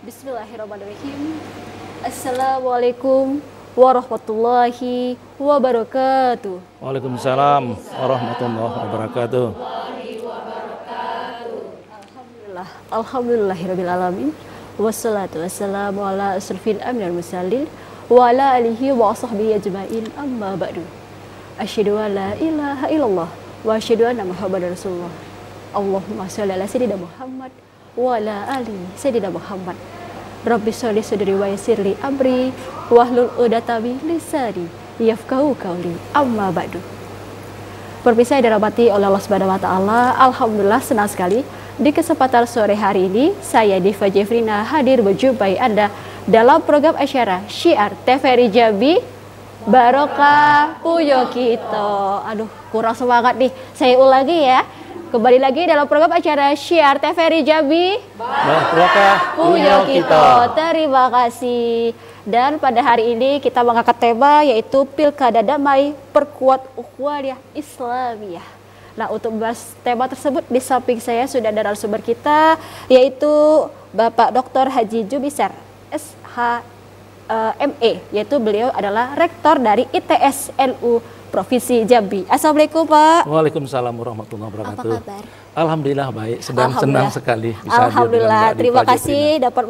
Bismillahirrahmanirrahim. Assalamualaikum warahmatullahi wabarakatuh. Waalaikumsalam warahmatullahi wabarakatuh. Alhamdulillahirabbil alamin. Wassalatu wassalamu ala asrofil anbiya'i wal mursalin wa ala alihi wa sahbihi ajmain. Amma ba'du. Asyhadu an la ilaha illallah wa asyhadu anna Muhammadar Rasulullah. Allahumma shalli ala sayyidina Muhammad wa ala ali sayyidina Muhammad. Rabbi sholli sadri wa yassirli amri wahlul 'uqdatam min lisani yafqahu qawli. Amma ba'du. Pemirsa yang dirahmati oleh Allah Subhanahu wa taala, alhamdulillah senang sekali di kesempatan sore hari ini saya Diva Jeffrina hadir berjumpai Anda dalam program acara Syiar TVRI Jambi Barokah Puyo Kito. Aduh, kurang semangat nih. Saya ulangi ya. Kembali lagi dalam program acara Syiar TVRI Jambi Barokah Puyo Kito. Terima kasih. Dan pada hari ini kita mengangkat tema yaitu Pilkada Damai Perkuat Ukhuwah Islamiyah. Nah, untuk membahas tema tersebut di samping saya sudah ada narasumber kita yaitu Bapak Dr. Haji Jubisar SHME, yaitu beliau adalah rektor dari ITS NU Provinsi Jambi. Assalamualaikum Pak. Waalaikumsalam warahmatullahi wabarakatuh. Apa kabar? Alhamdulillah baik, sedang senang sekali bisa Alhamdulillah, terima kasih Jeffrina. dapat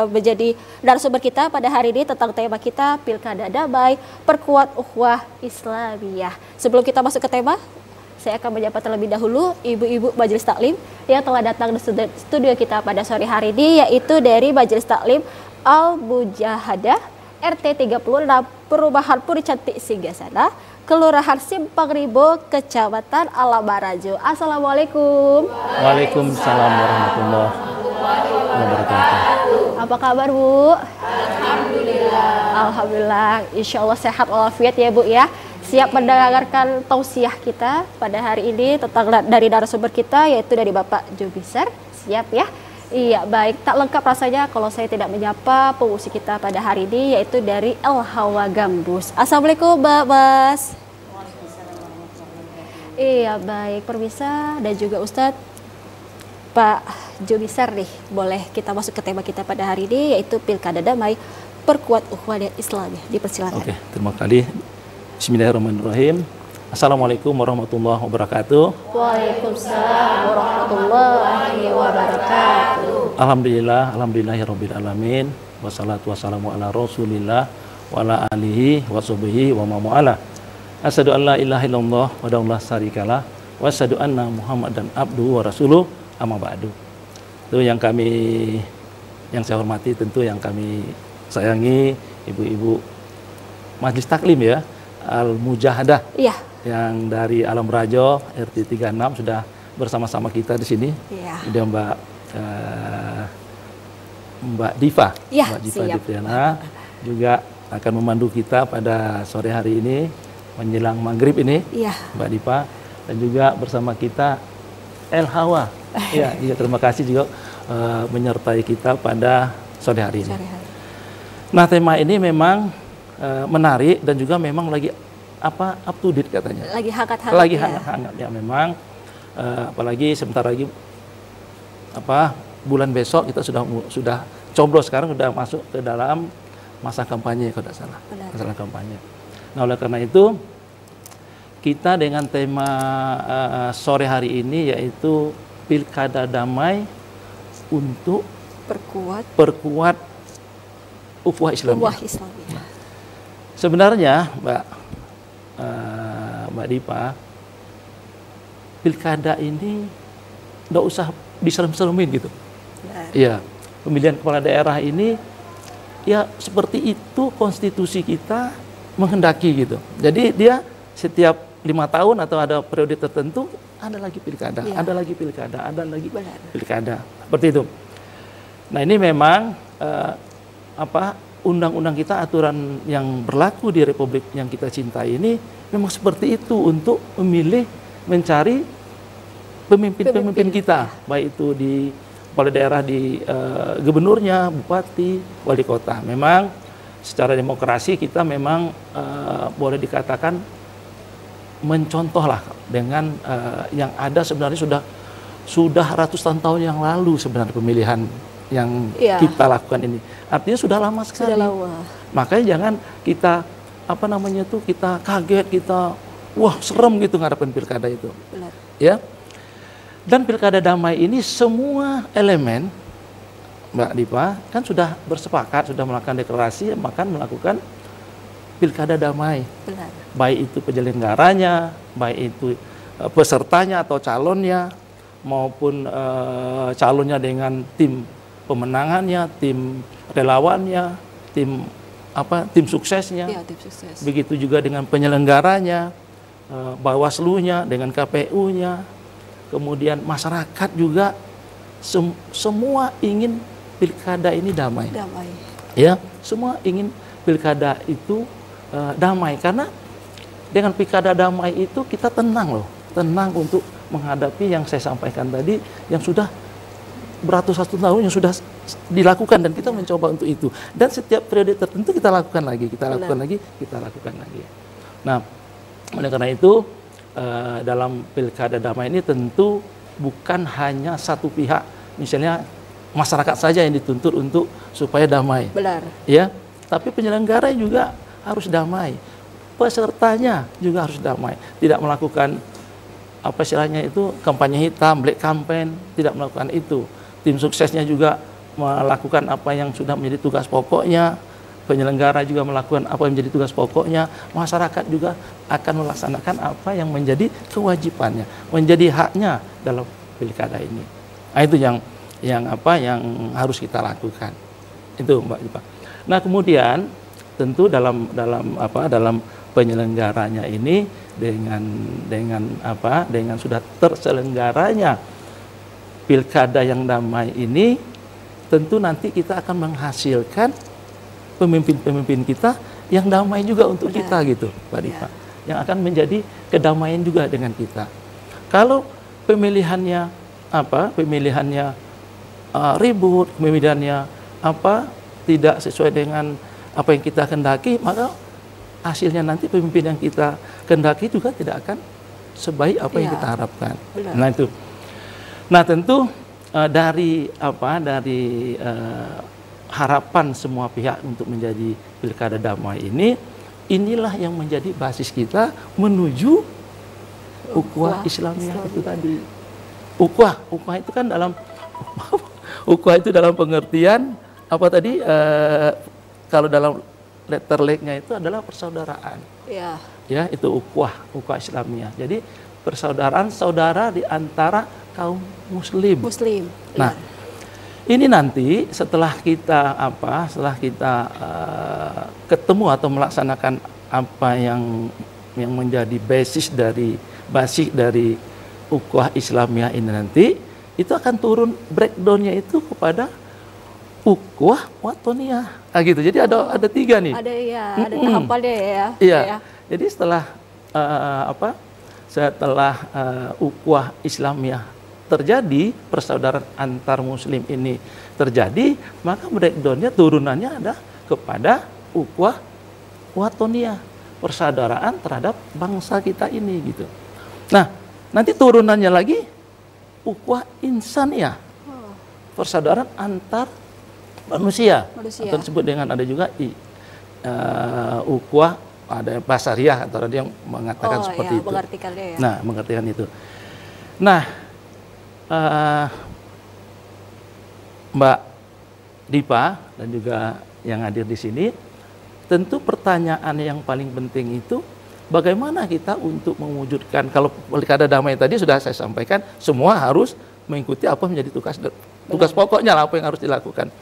menjadi narasumber kita pada hari ini tentang tema kita Pilkada Damai Perkuat Ukhuwah Islamiyah. Sebelum kita masuk ke tema, saya akan menyapa terlebih dahulu ibu-ibu Majelis Taklim yang telah datang di studio kita pada sore hari ini, yaitu dari Majelis Taklim Al-Mujahadah RT 36 Perumahan Puri Cantik Singgasana, Kelurahan Simpang Ribo, Kecamatan Alamarajo. Assalamualaikum. Waalaikumsalam warahmatullahi wabarakatuh. Apa kabar Bu? Alhamdulillah. Alhamdulillah. Insya Allah sehat walafiat ya Bu ya. Siap mendengarkan tausiah kita pada hari ini tentang dari narasumber kita yaitu dari Bapak Jubisar. Siap ya? Iya, baik. Tak lengkap rasanya kalau saya tidak menyapa pengungsi kita pada hari ini yaitu dari El Hawa Gambus. Assalamualaikum Mbak Mas. Iya, baik. Pemirsa dan juga Ustadz Pak Jubisar nih, boleh kita masuk ke tema kita pada hari ini yaitu Pilkada Damai Perkuat Ukhuwah Islamiyah. Dipersilakan. Oke, terima kasih. Bismillahirrahmanirrahim. Assalamualaikum warahmatullahi wabarakatuh. Waalaikumsalam warahmatullahi wabarakatuh. Alhamdulillahirabbil alamin. Wassalatu wassalamu ala Rasulillah wa ala alihi wa sahbihi wa man wala. Asyhadu an la ilaha illallah wa la syarikalah wa asyhadu anna Muhammadan abduhu wa rasuluh, amma ba'du. Itu yang saya hormati, tentu yang kami sayangi ibu-ibu Majelis Taklim ya, Al-Mujahadah. Iya. Yang dari Alamarajo RT 36 sudah bersama-sama kita di sini. Iya. Udah Mbak Diva. Iya, Mbak Diva Diviana juga akan memandu kita pada sore hari ini menjelang maghrib ini. Iya. Mbak Diva, dan juga bersama kita El Hawa. Iya, terima kasih juga menyertai kita pada sore hari ini. Nah, tema ini memang menarik dan juga memang lagi up to date katanya. Lagi hangat-hangat. Lagi hangat-hangat ya memang. Apalagi sebentar lagi bulan besok kita sudah coblos, sekarang sudah masuk ke dalam masa kampanye kalau tidak salah. Masa kampanye. Nah, oleh karena itu kita dengan tema sore hari ini yaitu Pilkada Damai untuk perkuat ukhuwah Islamiyah. Nah, sebenarnya Mbak Dipa, pilkada ini nggak usah diserem-seremin gitu. Iya, pemilihan kepala daerah ini ya seperti itu konstitusi kita menghendaki gitu. Jadi dia setiap 5 tahun atau ada periode tertentu ada lagi pilkada, ada lagi pilkada, ada lagi pilkada. Seperti itu. Nah, ini memang undang-undang kita, aturan yang berlaku di Republik yang kita cintai ini memang seperti itu untuk memilih, mencari pemimpin-pemimpin kita, baik itu di kepala daerah, di gubernurnya, bupati, wali kota. Memang secara demokrasi kita memang boleh dikatakan mencontoh lah dengan yang ada sebenarnya sudah ratusan tahun yang lalu sebenarnya pemilihan yang Iya. kita lakukan ini. Artinya sudah lama sekali. Sudah lama. Makanya jangan kita apa namanya tuh kita kaget, kita wah serem gitu ngadepin pilkada itu. Benar. Ya. Dan pilkada damai ini semua elemen Mbak Dipa kan sudah bersepakat, sudah melakukan deklarasi akan melakukan pilkada damai. Benar. Baik itu penyelenggaranya, baik itu pesertanya atau calonnya, maupun calonnya dengan tim pemenangannya, tim relawannya, tim suksesnya. Iya, tim sukses. Begitu juga dengan penyelenggaranya, Bawaslu-nya, dengan KPU-nya, kemudian masyarakat juga semua ingin pilkada ini damai. Damai. Ya, semua ingin pilkada itu damai karena dengan pilkada damai itu kita tenang loh, tenang untuk menghadapi yang saya sampaikan tadi yang sudah beratus-ratus tahun yang sudah dilakukan dan kita mencoba untuk itu. Dan setiap periode tertentu kita lakukan lagi, kita lakukan lagi. Nah, oleh karena itu dalam pilkada damai ini tentu bukan hanya satu pihak, misalnya masyarakat saja yang dituntut untuk supaya damai. Benar. Ya, tapi penyelenggara juga harus damai. Pesertanya juga harus damai. Tidak melakukan apa istilahnya itu kampanye hitam, black campaign, tidak melakukan itu. Tim suksesnya juga melakukan apa yang sudah menjadi tugas pokoknya. Penyelenggara juga melakukan apa yang menjadi tugas pokoknya. Masyarakat juga akan melaksanakan apa yang menjadi kewajibannya, menjadi haknya dalam pilkada ini. Nah, itu yang harus kita lakukan. Itu Mbak Dipa. Nah, kemudian tentu dalam penyelenggaranya ini dengan sudah terselenggaranya pilkada yang damai ini, tentu nanti kita akan menghasilkan pemimpin-pemimpin kita yang damai juga untuk kita gitu, Mbak Dipa. Yang akan menjadi kedamaian juga dengan kita. Kalau pemilihannya ribut, pemilihannya tidak sesuai dengan apa yang kita kehendaki, maka hasilnya nanti pemimpin yang kita kehendaki juga tidak akan sebaik apa yang kita harapkan. Benar. Nah itu. Nah tentu dari harapan semua pihak untuk menjadi pilkada damai ini, inilah yang menjadi basis kita menuju ukhuwah Islamiyah itu tadi. Ukhuwah itu kan dalam ukhuwah itu dalam pengertian apa tadi? Kalau dalam letter L-nya itu adalah persaudaraan. Ya. Ya, itu ukhuwah Islamiyah. Jadi persaudaraan saudara di antara kaum muslim. Nah, ini nanti setelah kita ketemu atau melaksanakan apa yang menjadi basis dari ukhuwah Islamiyah ini nanti, itu akan turun breakdownnya itu kepada ukhuwah watoniyah. Nah gitu. Jadi ada 3 nih. Ada tahapannya ya. Iya. Jadi setelah ukhuwah Islamiyah terjadi, persaudaraan antar muslim ini terjadi, maka breakdownnya turunannya ada kepada ukhuwah watoniyah, persaudaraan terhadap bangsa kita ini gitu. Nah, nanti turunannya lagi ukhuwah insaniyah, persaudaraan antar manusia. Atau disebut dengan ada juga ukhuwah, ada basariyah atau ada yang mengatakan seperti itu. Mengartikannya ya. Nah, mengartikan itu. Nah, Mbak Dipa dan juga yang hadir di sini, tentu pertanyaan yang paling penting itu bagaimana kita untuk mewujudkan, kalau pilkada damai tadi sudah saya sampaikan, semua harus mengikuti apa menjadi tugas pokoknya lah, apa yang harus dilakukan.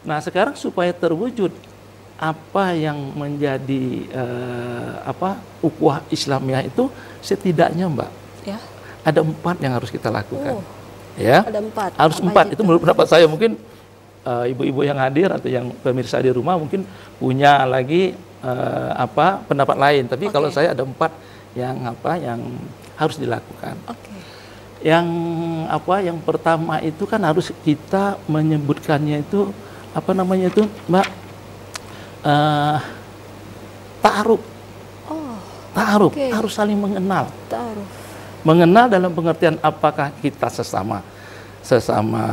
Nah, sekarang supaya terwujud apa yang menjadi ukhuwah Islamiyah itu, setidaknya Mbak, ada 4 yang harus kita lakukan. Ya, ada 4. Harus 4. Itu menurut pendapat saya. Mungkin ibu-ibu yang hadir atau yang pemirsa di rumah mungkin punya lagi pendapat lain. Tapi kalau saya ada 4 yang harus dilakukan. Yang pertama itu kan harus kita menyebutkannya itu Mbak, ta'aruf. Ta'aruf, harus saling mengenal. Mengenal dalam pengertian apakah kita sesama sesama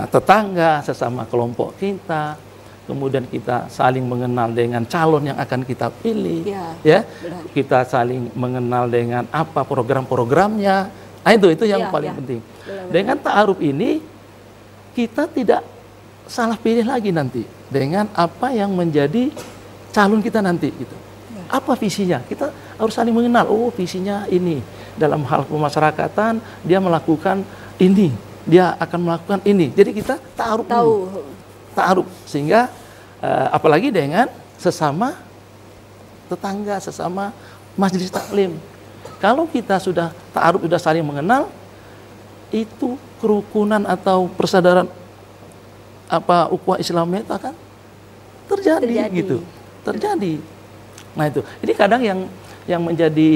tetangga, sesama kelompok kita. Kemudian kita saling mengenal dengan calon yang akan kita pilih, ya. Kita saling mengenal dengan apa program-programnya. Nah, itu yang paling penting. Dengan ta'aruf ini kita tidak salah pilih lagi nanti dengan apa yang menjadi calon kita nanti gitu. Apa visinya? Kita harus saling mengenal. Oh, visinya ini. Dalam hal pemasyarakatan dia melakukan ini, dia akan melakukan ini. Jadi kita ta'aruf dulu. Ta'aruf, sehingga apalagi dengan sesama tetangga, sesama majelis taklim. Kalau kita sudah ta'aruf, sudah saling mengenal, itu kerukunan atau persaudaraan ukhuwah Islamnya itu akan terjadi. Gitu. Terjadi. Nah itu. Ini kadang yang menjadi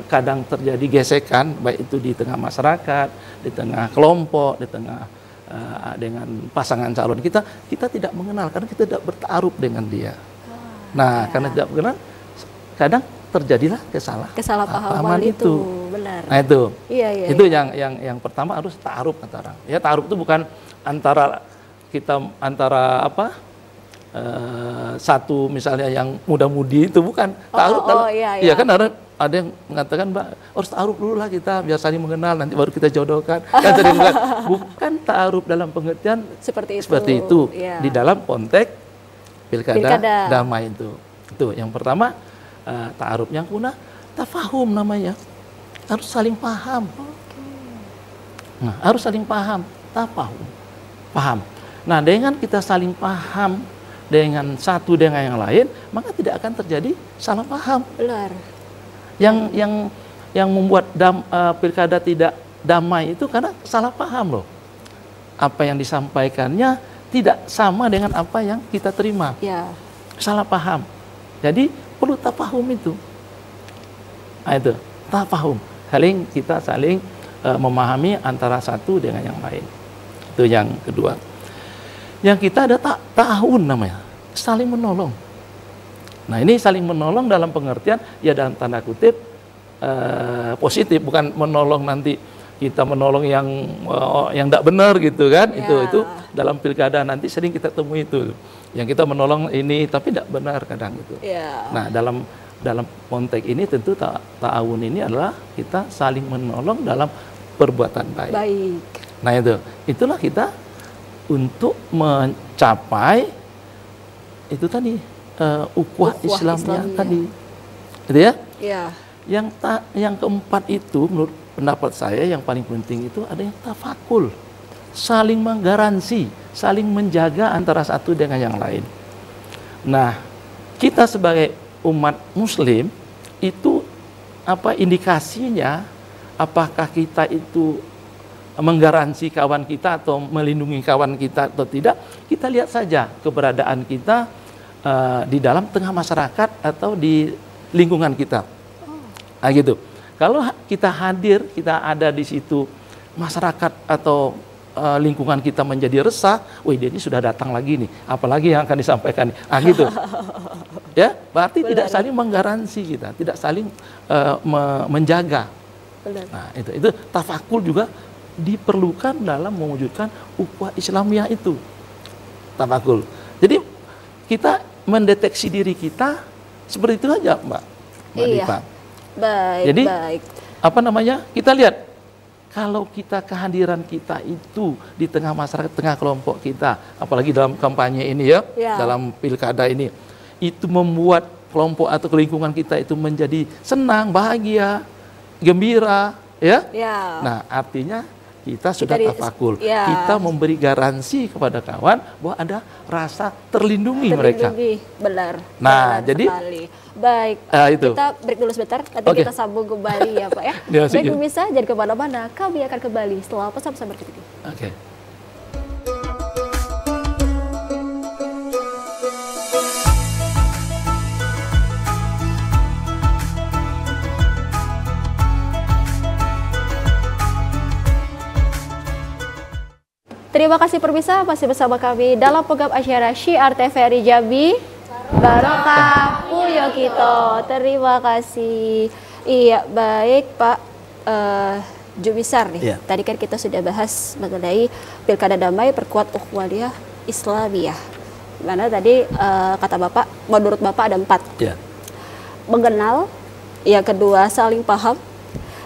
kadang terjadi gesekan, baik itu di tengah masyarakat, di tengah kelompok, di tengah dengan pasangan calon kita tidak mengenal karena kita tidak bertaaruf dengan dia. Karena tidak mengenal, kadang terjadilah kesalahpahaman itu. Benar. Nah itu, itu yang pertama harus taaruf antara. Ya, taaruf itu bukan antara satu misalnya yang muda-mudi itu bukan taaruf. Iya kan ada yang mengatakan, Mbak, harus ta'aruf dulu lah kita biar saling mengenal, nanti baru kita jodohkan. Kan bukan ta'aruf dalam pengertian seperti itu. Ya. Di dalam konteks pilkada damai itu. Itu yang pertama, ta'aruf. Yang kedua, tafahum namanya. Harus saling paham. Nah, harus saling paham, tafahum. Paham. Nah, dengan kita saling paham dengan satu dengan yang lain, maka tidak akan terjadi salah paham. Benar. Yang membuat pilkada tidak damai itu karena salah paham loh. Apa yang disampaikannya tidak sama dengan apa yang kita terima. Ya. Salah paham. Jadi perlu tafahum itu. Nah itu, tafahum. Kita saling memahami antara satu dengan yang lain. Itu yang kedua. Yang kita ada ta'awun namanya, saling menolong. Nah ini saling menolong dalam pengertian ya dalam tanda kutip positif, bukan menolong nanti kita menolong yang tidak benar gitu kan. Ya. Itu dalam pilkada nanti sering kita temui itu, yang kita menolong ini tapi tidak benar kadang itu. Ya. Nah dalam konteks ini tentu ta'awun ini adalah kita saling menolong dalam perbuatan baik. Nah itulah kita untuk mencapai itu tadi ukhuwah Islamnya tadi, gitu ya. Ya. Yang keempat itu menurut pendapat saya yang paling penting itu ada yang tafakul, saling menggaransi, saling menjaga antara satu dengan yang lain. Nah, kita sebagai umat Muslim itu apa indikasinya? Apakah kita itu menggaransi kawan kita atau melindungi kawan kita atau tidak? Kita lihat saja keberadaan kita di dalam tengah masyarakat atau di lingkungan kita. Nah, gitu. Kalau kita hadir, kita ada di situ, masyarakat atau lingkungan kita menjadi resah, wih dia ini sudah datang lagi nih, apalagi yang akan disampaikan. Ah gitu. Ya, berarti tidak saling menggaransi kita, tidak saling menjaga. Nah, itu tafakul juga diperlukan dalam mewujudkan ukhuwah Islamiyah itu. Tafakul. Jadi kita mendeteksi diri kita seperti itu aja, Mbak Dipa. Baik. Jadi kita lihat kalau kita kehadiran kita itu di tengah masyarakat, tengah kelompok kita, apalagi dalam kampanye ini ya. Dalam pilkada ini, itu membuat kelompok atau lingkungan kita itu menjadi senang, bahagia, gembira, ya. Nah, artinya kita sudah tafakul. Kita memberi garansi kepada kawan bahwa ada rasa terlindungi mereka. Benar. Nah, benar jadi sekali. Baik, itu. kita break dulu sebentar, nanti kita sambung kembali ya Pak ya. Baik pemirsa, jangan kemana-mana, kami akan kembali setelah pesan-pesan berikut ini. Oke. Terima kasih pemirsa, masih bersama kami dalam program acara Syiar TVRI Jambi Barokah Puyo Kito. Terima kasih. Iya, baik Pak. Jubisar nih. Tadi kan kita sudah bahas mengenai pilkada damai perkuat ukhuwah Islamiyah. Mana tadi kata Bapak, menurut Bapak ada 4. Mengenal, yang kedua saling paham,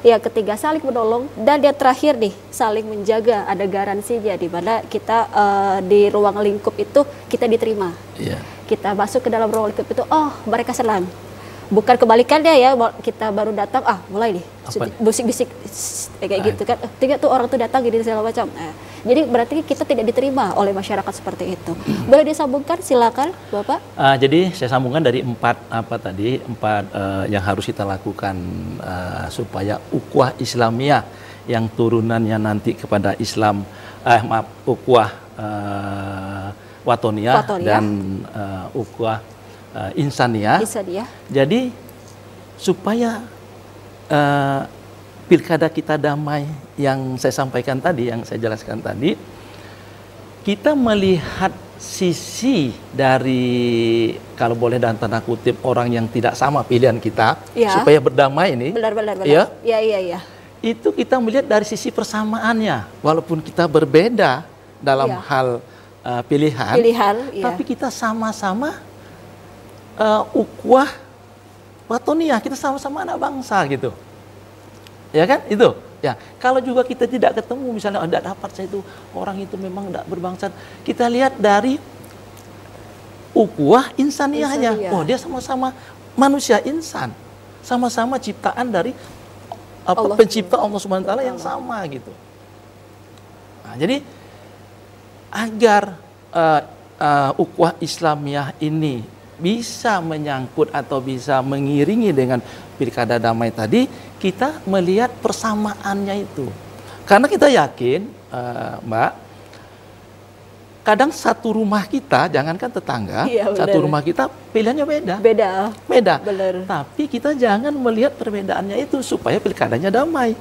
yang ketiga saling menolong, dan yang terakhir nih saling menjaga, ada garansinya di mana kita di ruang lingkup itu kita diterima. Kita masuk ke dalam ruang lingkup itu, oh mereka senang. Bukan kebalikannya ya, kita baru datang, mulai nih bisik-bisik kayak gitu kan, tiga tuh orang tuh datang gini segala macam. Jadi berarti kita tidak diterima oleh masyarakat seperti itu. Boleh disambungkan, silakan Bapak. Jadi saya sambungkan dari 4 yang harus kita lakukan supaya ukhuwah Islamiyah yang turunannya nanti kepada Islam, ukhuwah watoniyah dan ukhuwah insaniyah. Jadi supaya pilkada kita damai yang saya sampaikan tadi, yang saya jelaskan tadi, kita melihat sisi dari, kalau boleh dalam tanda kutip, orang yang tidak sama pilihan kita, supaya berdamai ini. Benar. Iya. Itu kita melihat dari sisi persamaannya, walaupun kita berbeda dalam hal pilihan, tapi kita sama-sama ukhuwah watoniyah, kita sama-sama anak bangsa gitu. Ya kan? Itu. Ya, kalau juga kita tidak ketemu, misalnya tidak dapat saya itu orang itu memang tidak berbangsa, kita lihat dari ukhuwah insaniyahnya. Oh, dia sama-sama manusia insan, sama-sama ciptaan dari pencipta Allah Subhanahu wa taala yang sama gitu. Nah, jadi agar ukhuwah Islamiyah ini bisa menyangkut atau bisa mengiringi dengan pilkada damai tadi, kita melihat persamaannya itu. Karena kita yakin, Mbak, kadang satu rumah kita, jangankan tetangga, satu rumah kita pilihannya beda. Benar. Tapi kita jangan melihat perbedaannya itu supaya pilkadanya damai.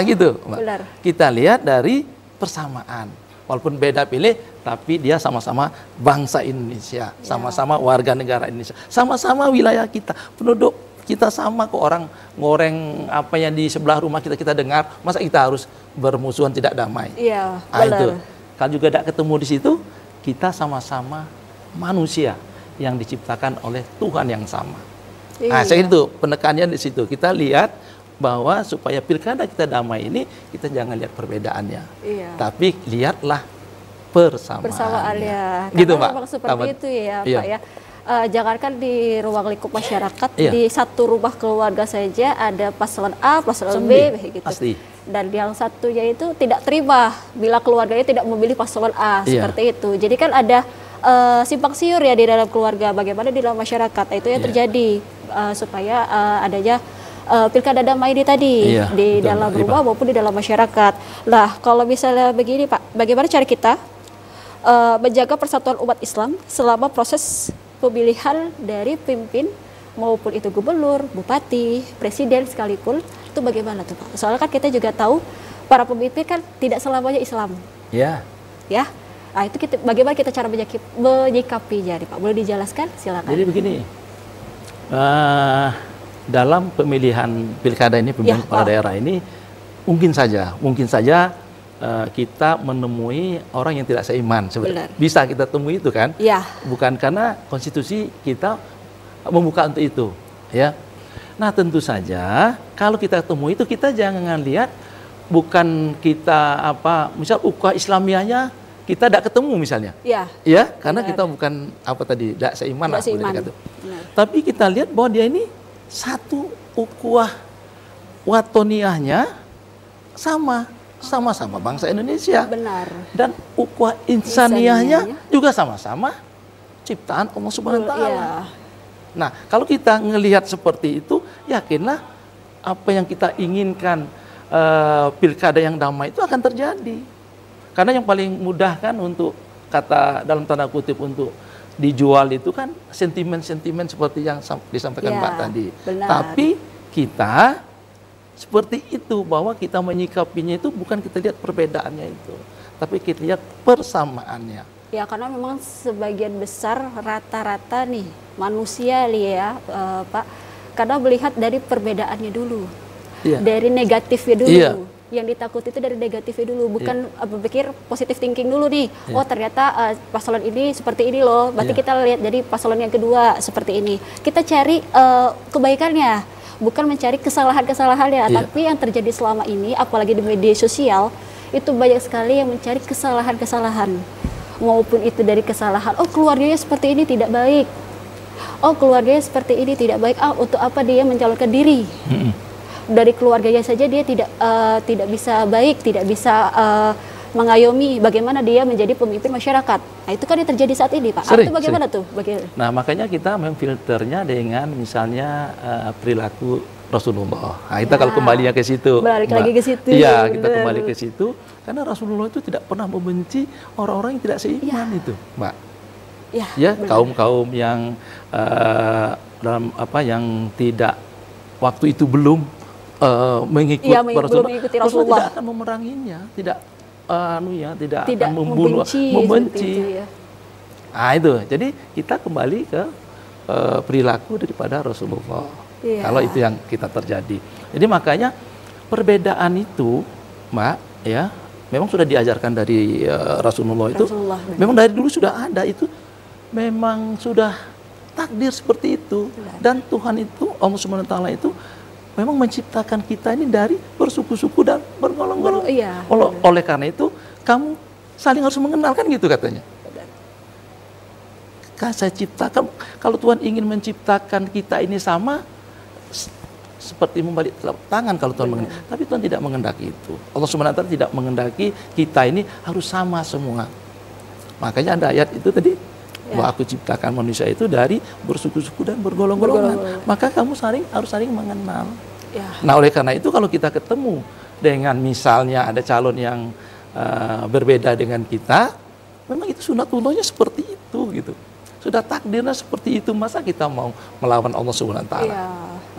Gitu, Mbak. Benar. Kita lihat dari persamaan. Walaupun beda pilih, tapi dia sama-sama bangsa Indonesia, sama-sama warga negara Indonesia, sama-sama wilayah kita, penduduk kita sama kok. Orang ngoreng apa yang di sebelah rumah kita dengar, masa kita harus bermusuhan tidak damai? Itu. Kalau juga tidak ketemu di situ, kita sama-sama manusia yang diciptakan oleh Tuhan yang sama. Saya itu penekanannya di situ. Kita lihat bahwa supaya pilkada kita damai ini, kita jangan lihat perbedaannya, tapi lihatlah persamaannya. Gitu, Pak. Memang seperti itu ya, Pak ya. Jangankan di ruang lingkup masyarakat, di satu rumah keluarga saja ada paslon A, paslon B, gitu. Pasti. Dan yang satunya itu tidak terima bila keluarganya tidak memilih paslon A, seperti itu. Jadi kan ada simpang siur ya di dalam keluarga, bagaimana di dalam masyarakat. Itu yang terjadi supaya adanya pilkada damai ini tadi di dalam rumah maupun di dalam masyarakat. Nah, kalau misalnya begini Pak, bagaimana cara kita menjaga persatuan umat Islam selama proses pemilihan dari pimpin maupun itu gubernur, bupati, presiden sekalipun, itu bagaimana tuh Pak? Soalnya kan kita juga tahu para pemimpin kan tidak selamanya Islam. Ya. Nah, itu bagaimana kita cara menyikapinya nih Pak? Boleh dijelaskan? Silakan. Jadi begini. Dalam pemilihan pilkada ini, pemilihan kepala daerah ini, mungkin saja kita menemui orang yang tidak seiman. Bisa kita temui itu kan? Bukan karena konstitusi kita membuka untuk itu, ya. Nah, tentu saja kalau kita temui itu, kita jangan lihat bukan kita misal ukhuwah Islamiyahnya kita tidak ketemu misalnya, karena kita bukan tidak seiman. Tapi kita lihat bahwa dia ini satu ukhuwah watoniyahnya sama-sama bangsa Indonesia. Dan ukhuwah insaniyahnya juga sama-sama ciptaan Allah Subhanahu wa taala. Nah, kalau kita ngelihat seperti itu, yakinlah apa yang kita inginkan, pilkada yang damai itu akan terjadi. Karena yang paling mudah kan untuk kata dalam tanda kutip untuk dijual itu kan sentimen-sentimen seperti yang disampaikan Pak tadi. Tapi kita seperti itu, bahwa kita menyikapinya itu bukan kita lihat perbedaannya itu, tapi kita lihat persamaannya. Ya, karena memang sebagian besar rata-rata nih manusia Pak, karena melihat dari perbedaannya dulu. dari negatifnya dulu. Iya. Yang ditakuti itu dari negatifnya dulu, bukan berpikir positif thinking dulu nih. Oh ternyata paslon ini seperti ini loh, berarti kita lihat jadi paslon yang kedua seperti ini. Kita cari kebaikannya, bukan mencari kesalahan-kesalahannya. Tapi yang terjadi selama ini, apalagi di media sosial, itu banyak sekali yang mencari kesalahan-kesalahan. Maupun itu dari kesalahan, oh keluarganya seperti ini tidak baik. Oh keluarganya seperti ini tidak baik. Untuk apa dia mencalonkan diri? Dari keluarganya saja dia tidak bisa baik, tidak bisa mengayomi. Bagaimana dia menjadi pemimpin masyarakat? Nah itu kan yang terjadi saat ini, Pak. Itu bagaimana tuh? Nah makanya kita memfilternya dengan misalnya perilaku Rasulullah. Nah kita kalau kembalinya ke situ, balik lagi ke situ. Iya, kita kembali ke situ karena Rasulullah itu tidak pernah membenci orang-orang yang tidak seiman itu, Mbak. Ya, kaum-kaum yang dalam yang tidak waktu itu belum mengikuti Rasulullah tidak akan memeranginya, tidak akan membunuh, membenci. Nah itu, jadi kita kembali ke perilaku daripada Rasulullah. Kalau itu yang kita terjadi. Jadi makanya perbedaan itu, Mbak, ya, memang sudah diajarkan dari Rasulullah itu. Memang dari dulu sudah ada itu. Memang sudah takdir seperti itu. Dan Tuhan itu, Allah Subhanahu wa taala itu memang menciptakan kita ini dari bersuku-suku dan bergolong-golong. Oleh karena itu, kamu saling harus mengenalkan gitu katanya. Saya ciptakan, kalau Tuhan ingin menciptakan kita ini sama, seperti membalik telapak tangan kalau Tuhan mengendaki. Tapi Tuhan tidak mengendaki itu. Allah Subhanahu wa taala tidak mengendaki kita ini harus sama semua. Makanya ada ayat itu tadi, bahwa aku ciptakan manusia itu dari bersuku-suku dan bergolong-golongan. Maka kamu harus saling mengenal. Nah oleh karena itu kalau kita ketemu dengan misalnya ada calon yang berbeda dengan kita, memang itu sunatullahnya seperti itu gitu. Sudah takdirnya seperti itu, masa kita mau melawan Allah Subhanahu wa taala.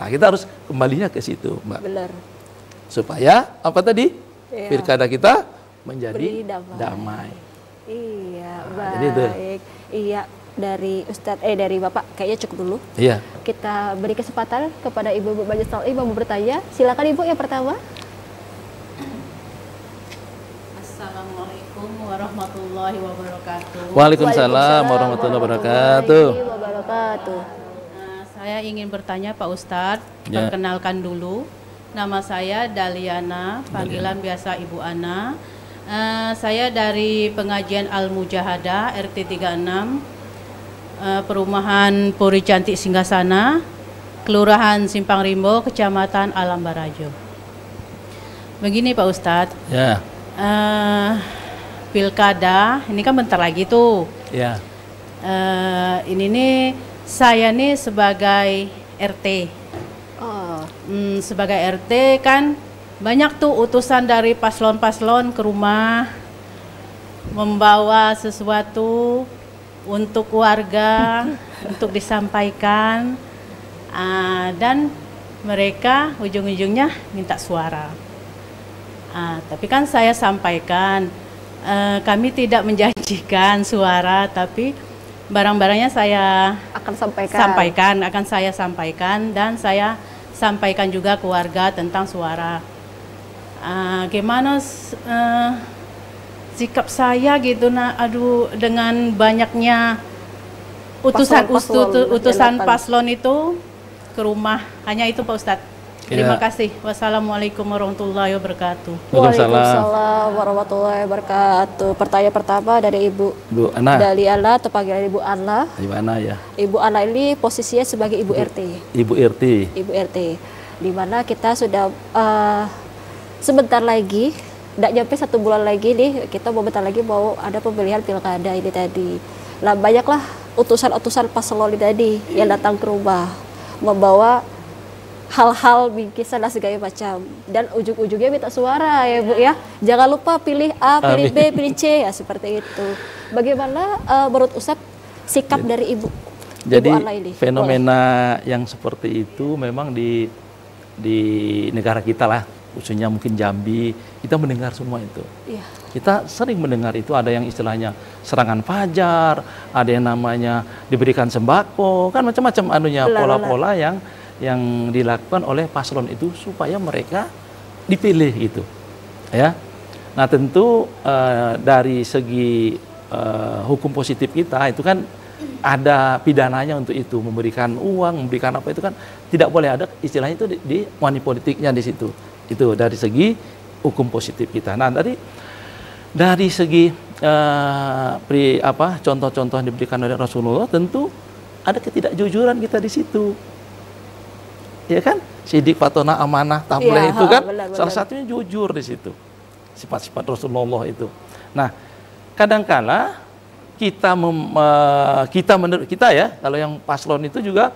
Nah kita harus kembalinya ke situ, Mbak. Benar. Supaya apa tadi? Pilkada kita menjadi damai. Iya, nah, baik. Jadi itu. Iya, dari Ustadz dari Bapak kayaknya cukup dulu. Iya. Kita beri kesempatan kepada Ibu Banyak Salim mau bertanya. Silakan Ibu yang pertama. Assalamualaikum warahmatullahi wabarakatuh. Waalaikumsalam warahmatullahi wabarakatuh. Saya ingin bertanya Pak Ustadz, perkenalkan dulu. Nama saya Daliana, panggilan biasa Ibu Ana. Saya dari pengajian Al-Mujahadah RT 36, Perumahan Puri Cantik Singgasana, Kelurahan Simpang Rimbo, Kecamatan Alam Barajo. Begini Pak Ustadz, pilkada ini kan bentar lagi tuh. Ini nih saya nih sebagai RT. Sebagai RT kan banyak tuh utusan dari paslon-paslon ke rumah membawa sesuatu untuk warga untuk disampaikan, dan mereka ujung-ujungnya minta suara. Tapi kan saya sampaikan, kami tidak menjanjikan suara, tapi barang-barangnya saya akan sampaikan dan saya sampaikan juga ke warga tentang suara. Gimana sikap saya gitu, dengan banyaknya utusan paslon itu ke rumah. Hanya itu Pak Ustadz. Terima kasih. Wassalamualaikum warahmatullahi wabarakatuh. Waalaikumsalam warahmatullahi wabarakatuh. Pertanyaan pertama dari Ibu Ana. Daliana atau panggilan Ibu Ana. Ibu Ana ya. Ibu Ana ini posisinya sebagai Ibu RT. Ibu RT. Ibu RT. Di mana kita sudah sebentar lagi, tidak nyampe 1 bulan lagi nih, kita bentar lagi mau ada pemilihan pilkada ini tadi. Nah banyaklah utusan-utusan paslon tadi yang datang ke rumah membawa hal-hal bingkisan dan segala macam, dan ujung-ujungnya minta suara ya Bu ya. Jangan lupa pilih A, pilih B, pilih C ya, seperti itu. Bagaimana menurut Ustadz sikap dari Ibu? Jadi Ibu Ana ini? fenomena yang seperti itu memang di negara kita lah, khususnya mungkin Jambi, kita mendengar semua itu. Kita sering mendengar itu, ada yang istilahnya serangan fajar, ada yang namanya diberikan sembako, kan macam-macam anunya, pola-pola yang yang dilakukan oleh paslon itu supaya mereka dipilih gitu, ya. Nah tentu dari segi hukum positif kita itu kan ada pidananya untuk itu, memberikan uang, memberikan apa itu kan tidak boleh, ada istilahnya itu di money politiknya di situ. Itu dari segi hukum positif kita. Nah dari segi contoh-contoh yang diberikan oleh Rasulullah, tentu ada ketidakjujuran kita di situ, ya kan? Sidik, fatona, amanah, tableh itu kan salah satunya jujur di situ. Sifat-sifat Rasulullah itu. Nah, kadangkala kita ya, kalau yang paslon itu juga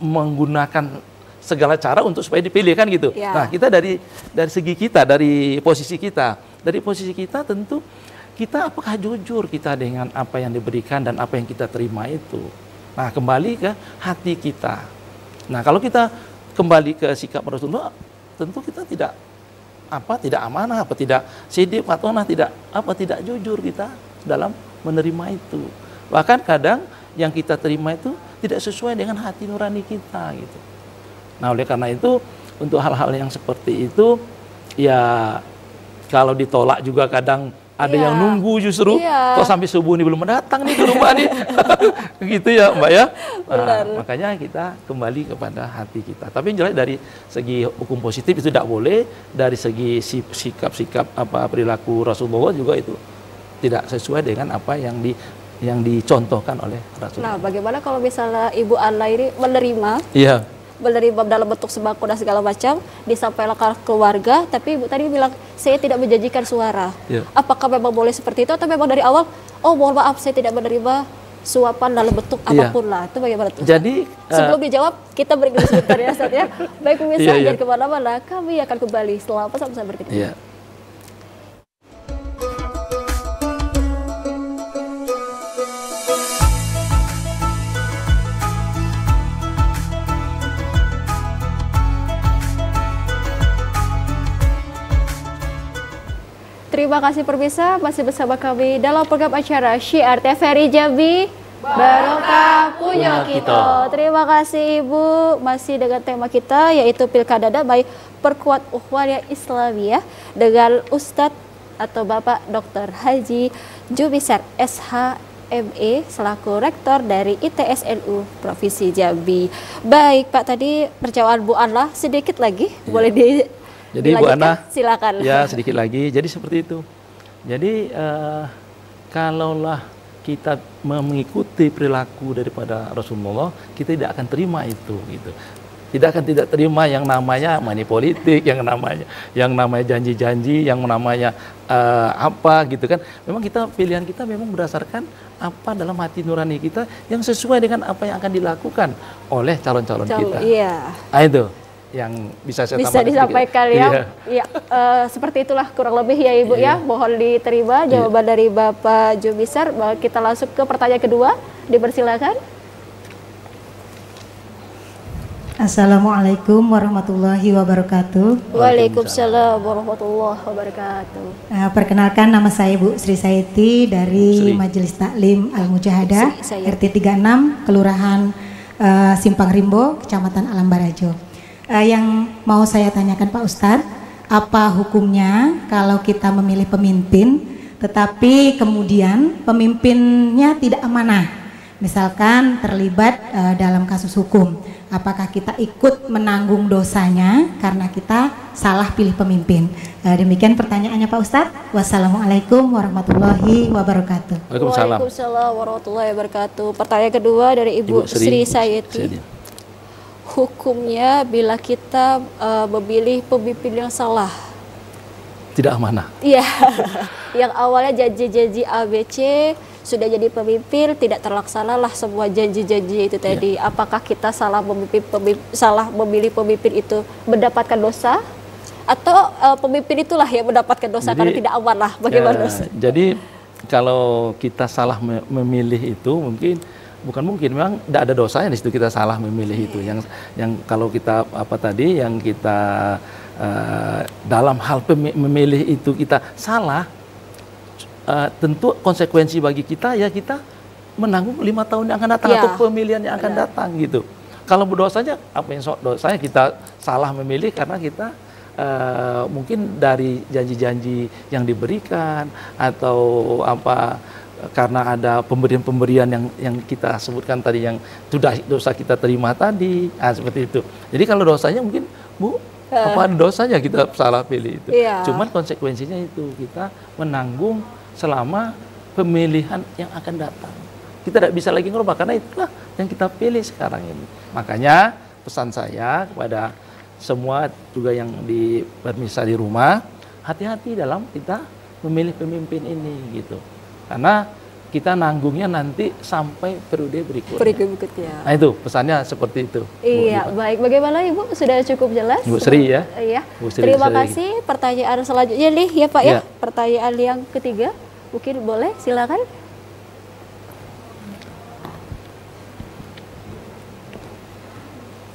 menggunakan segala cara untuk supaya dipilih kan gitu. Ya. Nah, kita dari segi kita, dari posisi kita tentu kita apakah jujur kita dengan apa yang diberikan dan apa yang kita terima itu. Nah, kembali ke hati kita. Nah, kalau kita kembali ke sikap Rasulullah, tentu kita tidak amanah, tidak sidik, fatonah, tidak jujur kita dalam menerima itu. Bahkan kadang yang kita terima itu tidak sesuai dengan hati nurani kita gitu. Nah, oleh karena itu untuk hal-hal yang seperti itu ya kalau ditolak juga kadang ada yang nunggu justru kok sampai subuh ini belum datang nih ke rumah nih. Gitu ya Mbak ya. Nah, makanya kita kembali kepada hati kita. Tapi yang jelas dari segi hukum positif itu tidak boleh, dari segi sikap-sikap perilaku Rasulullah juga itu tidak sesuai dengan apa yang dicontohkan oleh Rasulullah. Nah, bagaimana kalau misalnya Ibu Ana ini menerima dalam bentuk sembako dan segala macam, disampaikan ke keluarga, tapi Ibu tadi bilang saya tidak menjanjikan suara. Apakah memang boleh seperti itu atau memang dari awal, oh mohon maaf saya tidak menerima suapan dalam bentuk apapun lah, itu bagaimana tuh? Jadi sebelum dijawab kita break dulu sebentar ya Ustaz ya. Baik pemirsa, jangan kemana-mana, kami akan kembali setelah pesan-pesan berikut ini. Terima kasih pemirsa, masih bersama kami dalam program acara Syiar TVRI Jambi Barokah Punya Kita. Terima kasih Ibu, masih dengan tema kita yaitu Pilkada Damai Perkuat Ukhuwah Islamiyah dengan Ustadz atau Bapak Dr. Haji Jubisar SHME selaku Rektor dari ITSNU Provinsi Jambi. Baik Pak, tadi perjalanan Bu Ana sedikit lagi boleh Jadi Bu Ana, silakan. Ya sedikit lagi. Jadi seperti itu. Jadi kalaulah kita mengikuti perilaku daripada Rasulullah, kita tidak akan terima itu, gitu. Tidak terima yang namanya money politik, yang namanya janji-janji, yang namanya apa gitu kan. Memang pilihan kita memang berdasarkan apa dalam hati nurani kita yang sesuai dengan apa yang akan dilakukan oleh calon-calon kita. Iya. Nah, itu yang bisa disampaikan ya. Ya, seperti itulah kurang lebih ya Ibu ya. Mohon diterima jawaban dari Bapak Jubisar. Kita langsung ke pertanyaan kedua. Dipersilakan. Assalamualaikum warahmatullahi wabarakatuh. Waalaikumsalam warahmatullahi wabarakatuh. Perkenalkan, nama saya Bu Sri Saiti dari Majelis Taklim Al-Mujahadah RT 36 Kelurahan Simpang Rimbo, Kecamatan Alam Barajo. Yang mau saya tanyakan Pak Ustadz, apa hukumnya kalau kita memilih pemimpin tetapi kemudian pemimpinnya tidak amanah, misalkan terlibat dalam kasus hukum, apakah kita ikut menanggung dosanya karena kita salah pilih pemimpin? Demikian pertanyaannya Pak Ustadz. Wassalamualaikum warahmatullahi wabarakatuh. Waalaikumsalam warahmatullahi wabarakatuh. Pertanyaan kedua dari Ibu Sri Saiti. Hukumnya bila kita memilih pemimpin yang salah, tidak amanah. Iya, yang awalnya janji-janji ABC sudah jadi pemimpin tidak terlaksanalah semua janji-janji itu tadi. Apakah kita salah memilih pemimpin itu mendapatkan dosa, atau pemimpin itulah yang mendapatkan dosa karena tidak aman lah? Bagaimana? Jadi kalau kita salah memilih itu bukan mungkin, memang tidak ada dosanya di situ kita salah memilih itu. Yang kalau kita yang kita dalam hal memilih itu kita salah, tentu konsekuensi bagi kita ya kita menanggung 5 tahun yang akan datang atau pemilihan yang akan datang gitu. kalau berdosanya apa yang dosanya kita salah memilih karena kita mungkin dari janji-janji yang diberikan atau apa karena ada pemberian-pemberian yang kita sebutkan tadi yang sudah dosa kita terima tadi, seperti itu. Jadi kalau dosanya mungkin Bu apa dosanya kita salah pilih itu. Cuman konsekuensinya itu kita menanggung selama pemilihan yang akan datang. Kita tidak bisa lagi ngerubah karena itulah yang kita pilih sekarang ini. Makanya pesan saya kepada semua juga yang di pemirsa di rumah, hati-hati dalam kita memilih pemimpin ini gitu. Karena kita nanggungnya nanti sampai periode berikutnya. Nah itu pesannya seperti itu. Iya, baik. Bagaimana Ibu? Sudah cukup jelas? Ibu Sri ya. Iya. Sri, terima kasih. Pertanyaan selanjutnya nih ya Pak ya. Pertanyaan yang ketiga, mungkin boleh silakan.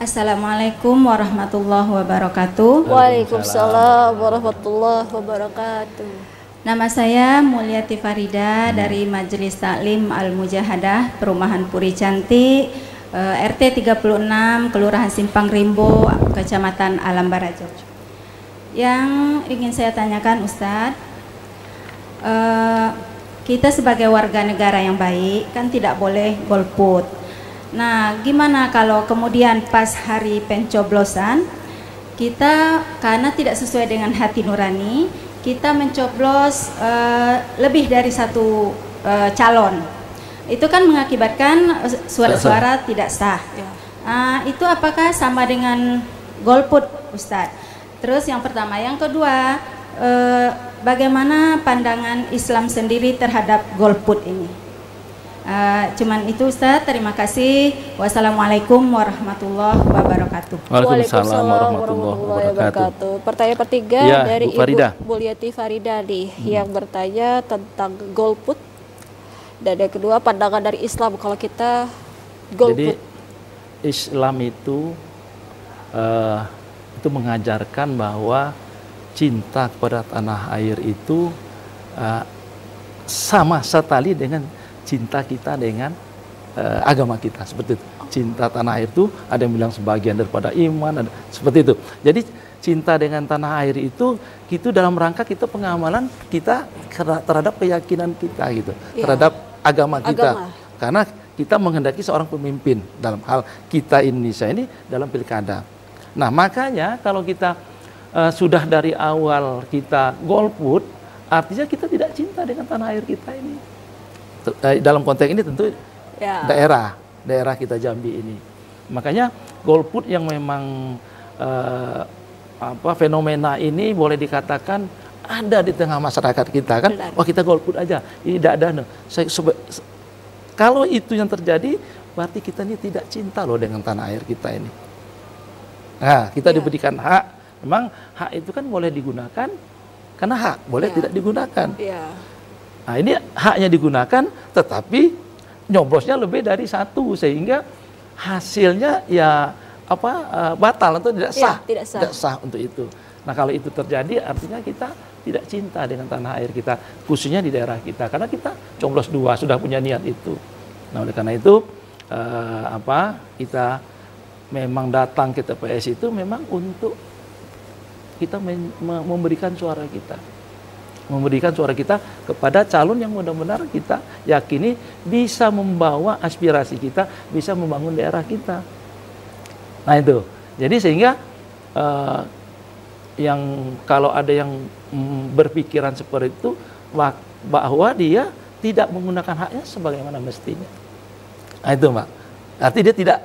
Assalamualaikum warahmatullahi wabarakatuh. Waalaikumsalam warahmatullahi wabarakatuh. Nama saya Mulyati Farida dari Majelis Taklim Al-Mujahadah Perumahan Puri Cantik, RT 36, Kelurahan Simpang Rimbo, Kecamatan Alam Barajo. Yang ingin saya tanyakan Ustadz, kita sebagai warga negara yang baik kan tidak boleh golput. Nah, gimana kalau kemudian pas hari pencoblosan kita karena tidak sesuai dengan hati nurani, kita mencoblos lebih dari satu calon, itu kan mengakibatkan suara-suara tidak sah. Itu apakah sama dengan golput, Ustadz? Terus yang pertama, yang kedua, bagaimana pandangan Islam sendiri terhadap golput ini? Cuman itu Ustadz, terima kasih. Wassalamualaikum warahmatullahi wabarakatuh. Waalaikumsalam warahmatullahi wabarakatuh. Pertanyaan ketiga dari Ibu Mulyati Farida nih, yang bertanya tentang golput. Dan yang kedua, pandangan dari Islam kalau kita golput. Jadi Islam itu mengajarkan bahwa cinta kepada tanah air itu sama setali dengan cinta kita dengan agama kita, seperti itu. Cinta tanah air itu ada yang bilang sebagian daripada iman, seperti itu. Jadi cinta dengan tanah air itu dalam rangka kita pengamalan kita terhadap keyakinan kita gitu, terhadap agama kita. Karena kita menghendaki seorang pemimpin dalam hal kita Indonesia ini dalam pilkada. Nah makanya kalau kita sudah dari awal kita golput, artinya kita tidak cinta dengan tanah air kita ini. Dalam konteks ini tentu daerah kita Jambi ini. Makanya golput yang memang fenomena ini boleh dikatakan ada di tengah masyarakat kita kan. Wah kita golput aja, ini tidak ada. Kalau itu yang terjadi, berarti kita ini tidak cinta loh dengan tanah air kita ini. Nah kita diberikan hak. Memang hak itu kan boleh digunakan karena hak, boleh tidak digunakan. Nah ini haknya digunakan, tetapi nyoblosnya lebih dari satu sehingga hasilnya batal atau tidak sah, tidak sah untuk itu. Nah kalau itu terjadi artinya kita tidak cinta dengan tanah air kita, khususnya di daerah kita, karena kita coblos 2 sudah punya niat itu. Nah oleh karena itu kita memang datang ke TPS itu memang untuk kita memberikan suara kita. Memberikan suara kita kepada calon yang benar-benar kita yakini bisa membawa aspirasi kita, bisa membangun daerah kita. Nah itu, jadi sehingga yang kalau ada yang berpikiran seperti itu bahwa dia tidak menggunakan haknya sebagaimana mestinya. Nah itu Mbak, artinya dia tidak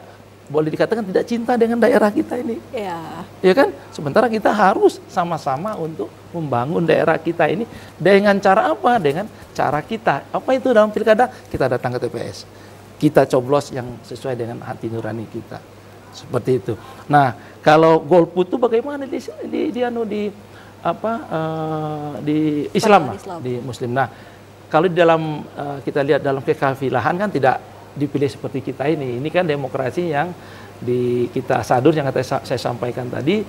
boleh dikatakan tidak cinta dengan daerah kita ini. Ya kan? Sementara kita harus sama-sama untuk membangun daerah kita ini dengan cara apa? Dengan cara kita. Apa itu dalam pilkada? Kita datang ke TPS. Kita coblos yang sesuai dengan hati nurani kita. Seperti itu. Nah, kalau golput itu bagaimana di Islam, di Muslim. Nah, kalau di dalam kita lihat dalam kekafilahan kan tidak dipilih seperti kita ini. Ini kan demokrasi yang di kita sadur yang saya sampaikan tadi.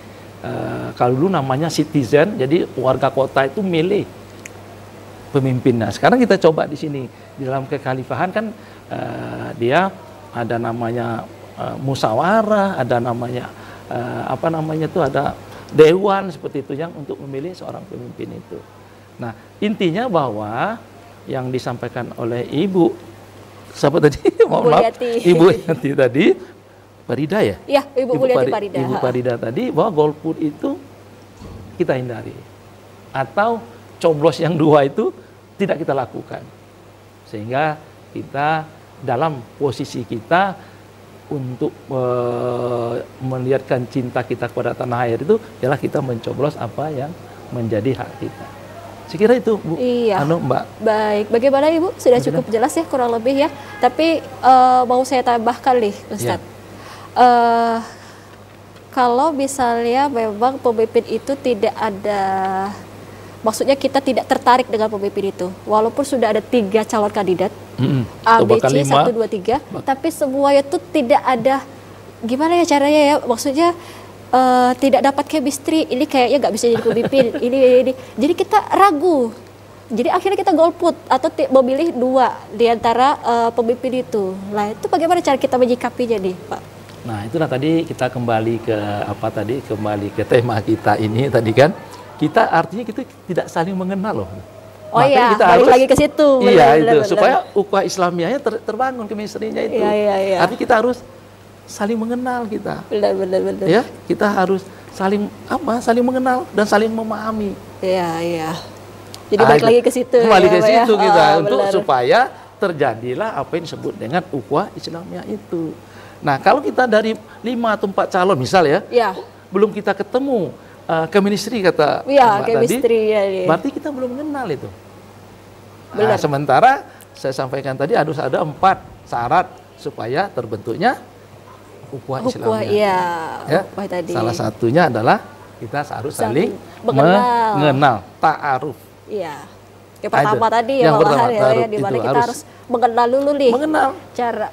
Kalau dulu namanya citizen, jadi warga kota itu milih pemimpinnya. Sekarang kita coba di sini di dalam kekhalifahan kan dia ada namanya musyawarah, ada namanya ada dewan seperti itu yang untuk memilih seorang pemimpin itu. Nah, intinya bahwa yang disampaikan oleh Ibu siapa tadi? Mohon maaf, Ibu Yanti tadi, Farida ya? Iya, Ibu Yanti Farida. Ibu Farida tadi bahwa golput itu kita hindari. Atau coblos yang 2 itu tidak kita lakukan. Sehingga kita dalam posisi kita untuk melihatkan cinta kita kepada tanah air itu ialah kita mencoblos apa yang menjadi hak kita. Saya kira itu, Bu. Iya. Mbak. Baik, bagaimana Ibu? Sudah cukup jelas ya kurang lebih ya. Tapi mau saya tambahkan nih, Ustadz. Ya. Kalau misalnya memang pemimpin itu tidak ada, maksudnya kita tidak tertarik dengan pemimpin itu, walaupun sudah ada 3 calon kandidat, A, B, C, 1, 2, 3, tapi semua itu tidak ada, gimana ya caranya ya, maksudnya tidak dapat chemistry, ini kayaknya nggak bisa jadi pemimpin, ini. Jadi kita ragu, jadi akhirnya kita golput atau memilih 2 di antara pemimpin itu. Nah, itu bagaimana cara kita menyikapinya nih, Pak? Nah, itulah tadi kita kembali ke kembali ke tema kita ini tadi kan. Kita artinya kita tidak saling mengenal loh. Oh iya, kita harus lagi ke situ. Iya, benar, itu supaya ukhuwah Islamiyahnya terbangun, chemistry-nya itu. Iya. Artinya kita harus saling mengenal kita. Benar. Ya, kita harus saling mengenal dan saling memahami. Iya. Jadi balik lagi ke situ. Kembali ke situ kita untuk supaya terjadilah apa yang disebut dengan ukhuwah Islamiyah itu. Nah, kalau kita dari 5 atau 4 calon misal ya. Belum kita ketemu chemistry kata Mbak tadi, berarti kita belum mengenal itu. Nah, sementara saya sampaikan tadi harus ada 4 syarat supaya terbentuknya ukhuwah Islamiyah. Salah satunya adalah kita harus saling mengenal, ta'aruf. Iya. Yang pertama tadi ya, di mana kita harus mengenal dulu nih. Cara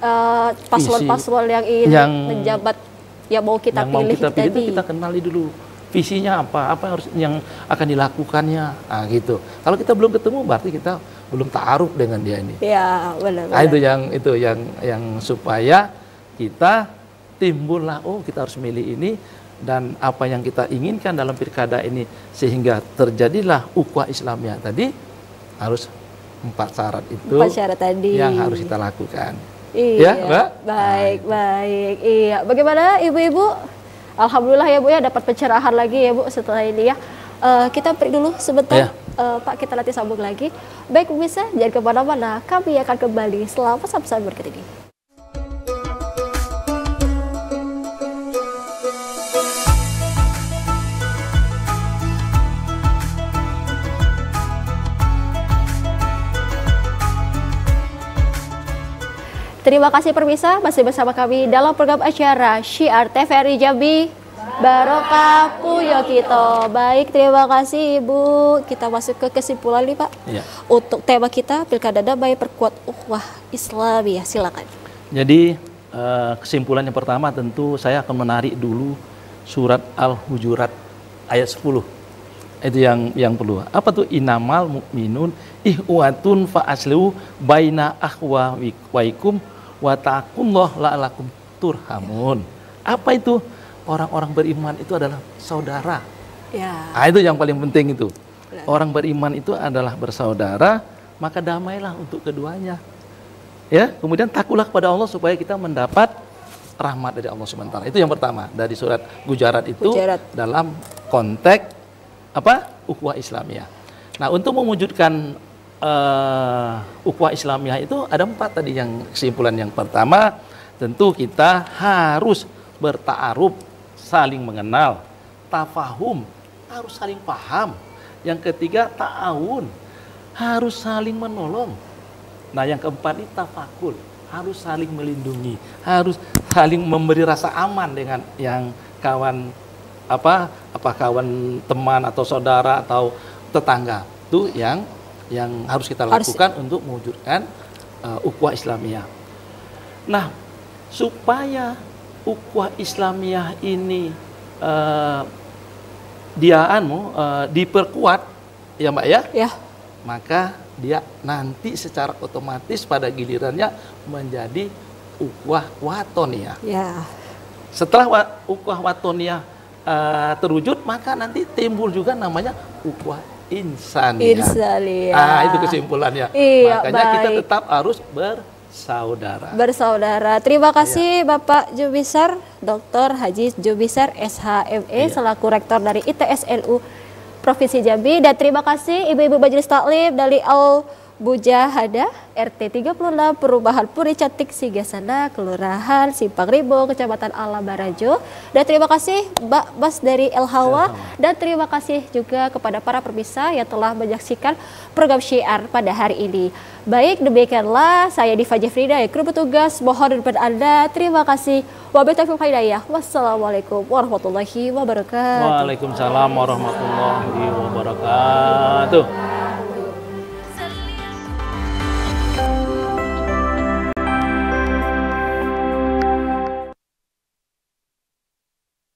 paslon-paslon yang ingin menjabat yang mau kita pilih tadi. Kita kenali dulu. Visinya apa yang akan dilakukannya, gitu. Kalau kita belum ketemu berarti kita belum ta'aruf dengan dia ini. Iya, benar. Nah, itu yang supaya kita timbullah, kita harus milih ini dan apa yang kita inginkan dalam pilkada ini sehingga terjadilah ukhuwah Islamiyah tadi harus 4 syarat itu. 4 syarat tadi yang harus kita lakukan. Iya, ya, Mbak? Baik. Iya. Bagaimana Ibu-ibu? Alhamdulillah ya Bu ya, dapat pencerahan lagi ya Bu setelah ini ya. Kita break dulu sebentar, Pak, kita nanti sambung lagi. Baik pemirsa, jangan kemana-mana, kami akan kembali setelah pesan-pesan berikut ini. Terima kasih pemirsa, masih bersama kami dalam program acara Syiar TVRI Jambi Barokah Puyo Kito. Baik, terima kasih Ibu. Kita masuk ke kesimpulan nih Pak. Untuk tema kita Pilkada Damai Perkuat Ukhuwah Islamiyah, silakan. Jadi kesimpulan yang pertama tentu saya akan menarik dulu surat Al-Hujurat ayat 10. Itu yang perlu. Apa tuh? Innamal mu'minun ihwatun fa aslihu baina akhwaikum wa taqullah la'alakum turhamun. Apa itu? Orang-orang beriman itu adalah saudara. Itu yang paling penting itu. Orang beriman itu adalah bersaudara, maka damailah untuk keduanya. Ya, kemudian takutlah kepada Allah supaya kita mendapat rahmat dari Allah SWT. Itu yang pertama dari surat Hujurat itu dalam konteks ukhuwah Islamiyah. Nah, untuk mewujudkan ukhuwah Islamiyah itu ada 4 tadi yang kesimpulan. Yang pertama tentu kita harus berta'aruf, saling mengenal. Tafahum, harus saling paham. Yang ketiga ta'awun, harus saling menolong. Nah, yang keempat ini tafakul, harus saling melindungi, harus saling memberi rasa aman dengan yang kawan kawan teman atau saudara atau tetangga. Itu yang harus kita lakukan untuk mewujudkan ukhuwah Islamiyah. Nah, supaya ukhuwah Islamiyah ini diperkuat ya Mbak ya, maka dia nanti secara otomatis pada gilirannya menjadi ukhuwah watoniyah. Ya. Setelah ukhuwah watoniyah terwujud, maka nanti timbul juga namanya ukhuwah insaniyah. Insaniyah. Itu kesimpulannya. Iya, makanya kita baik. tetap harus bersaudara. Bersaudara. Terima kasih Bapak Jubisar, Dr. Haji Jubisar SHME selaku rektor dari ITSLU Provinsi Jambi, dan terima kasih Ibu-ibu Majelis Taklim dari Al Mujahadah RT 36 Perubahan Puri Cantik Sigasana, Kelurahan Simpang Rimbo, Kecamatan Alam Barajo. Dan terima kasih Mbak Bas dari El Hawa, dan terima kasih juga kepada para pemirsa yang telah menyaksikan program Syiar pada hari ini. Baik, demikianlah saya Diva Jefrida, kru petugas mohon daripada Anda. Terima kasih. Wabillahi taufiq wal hidayah. Wassalamualaikum warahmatullahi wabarakatuh. Waalaikumsalam warahmatullahi wabarakatuh.